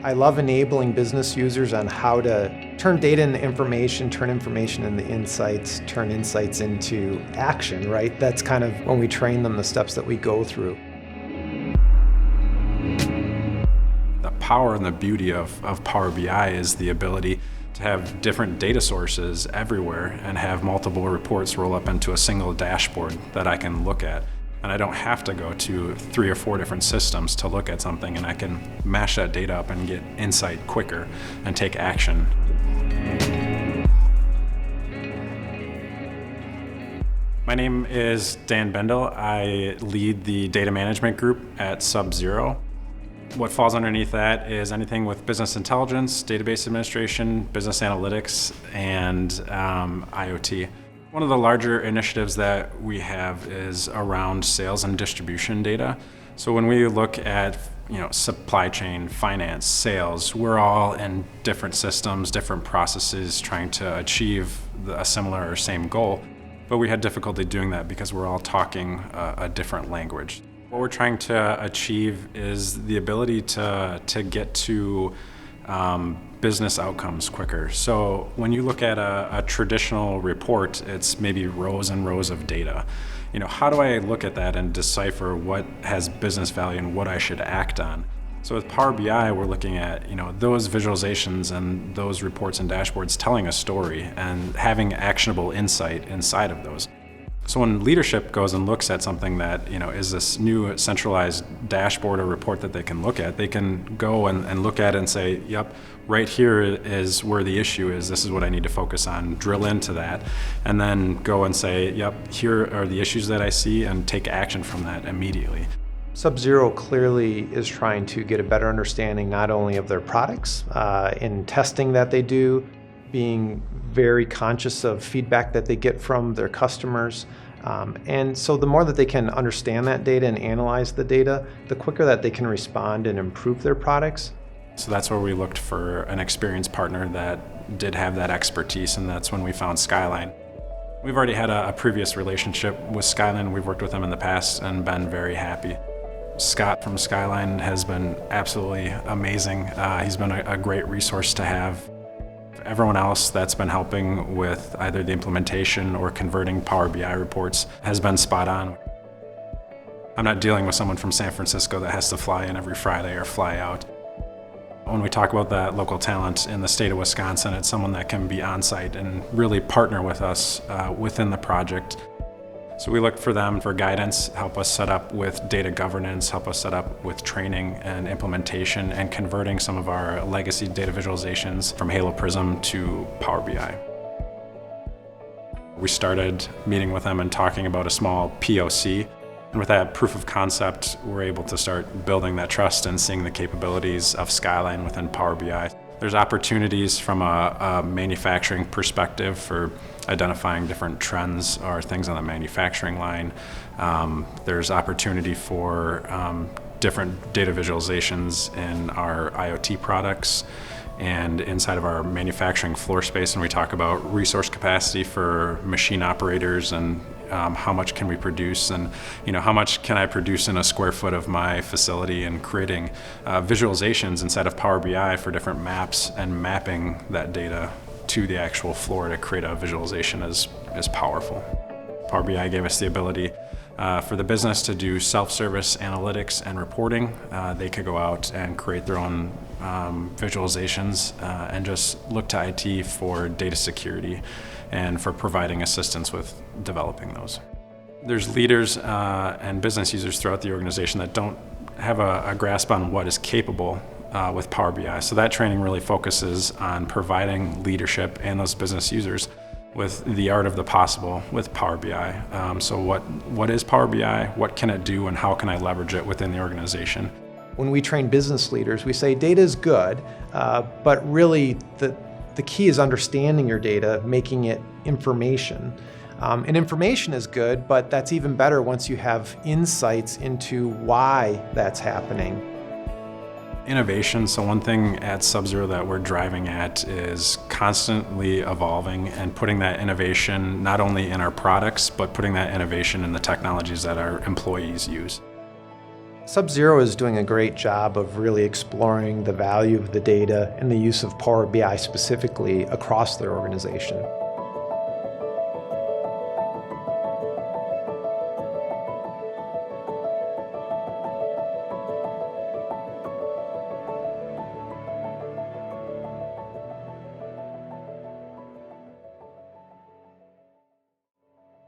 I love enabling business users on how to turn data into information, turn information into insights, turn insights into action, right? That's kind of when we train them, the steps that we go through. The power and the beauty of Power BI is the ability to have different data sources everywhere and have multiple reports roll up into a single dashboard that I can look at. And I don't have to go to 3 or 4 different systems to look at something, and I can mash that data up and get insight quicker and take action. My name is Dan Bendel. I lead the data management group at Sub-Zero. What falls underneath that is anything with business intelligence, database administration, business analytics, and IoT. One of the larger initiatives that we have is around sales and distribution data. So when we look at supply chain, finance, sales, we're all in different systems, different processes trying to achieve a similar or same goal. But we had difficulty doing that because we're all talking a different language. What we're trying to achieve is the ability to get to business outcomes quicker. So when you look at a traditional report, it's maybe rows and rows of data. How do I look at that and decipher what has business value and what I should act on? So with Power BI, we're looking at those visualizations and those reports and dashboards telling a story and having actionable insight inside of those. So when leadership goes and looks at something that is this new centralized dashboard or report that they can look at, they can go and look at it and say, yep, right here is where the issue is. This is what I need to focus on, drill into that, and then go and say, yep, here are the issues that I see, and take action from that immediately. Sub-Zero clearly is trying to get a better understanding not only of their products in testing that they do, being very conscious of feedback that they get from their customers. And so the more that they can understand that data and analyze the data, the quicker that they can respond and improve their products. So that's where we looked for an experienced partner that did have that expertise, and that's when we found Skyline. We've already had a previous relationship with Skyline. We've worked with them in the past and been very happy. Scott from Skyline has been absolutely amazing. He's been a great resource to have. Everyone else that's been helping with either the implementation or converting Power BI reports has been spot on. I'm not dealing with someone from San Francisco that has to fly in every Friday or fly out. When we talk about that local talent in the state of Wisconsin, it's someone that can be on site and really partner with us within the project. So we look for them for guidance, help us set up with data governance, help us set up with training and implementation, and converting some of our legacy data visualizations from Halo Prism to Power BI. We started meeting with them and talking about a small POC. And with that proof of concept, we're able to start building that trust and seeing the capabilities of Skyline within Power BI. There's opportunities from a manufacturing perspective for identifying different trends or things on the manufacturing line. There's opportunity for different data visualizations in our IoT products and inside of our manufacturing floor space. And we talk about resource capacity for machine operators and how much can we produce, and how much can I produce in a square foot of my facility, and creating visualizations inside of Power BI for different maps and mapping that data to the actual floor to create a visualization is powerful. Power BI gave us the ability for the business to do self-service analytics and reporting. They could go out and create their own visualizations and just look to IT for data security and for providing assistance with developing those. There's leaders and business users throughout the organization that don't have a grasp on what is capable with Power BI. So that training really focuses on providing leadership and those business users with the art of the possible with Power BI. So what is Power BI? What can it do, and how can I leverage it within the organization? When we train business leaders, we say data is good, but really the key is understanding your data, making it information. And information is good, but that's even better once you have insights into why that's happening. Innovation. So one thing at Sub-Zero that we're driving at is constantly evolving and putting that innovation not only in our products, but putting that innovation in the technologies that our employees use. Sub-Zero is doing a great job of really exploring the value of the data and the use of Power BI specifically across their organization.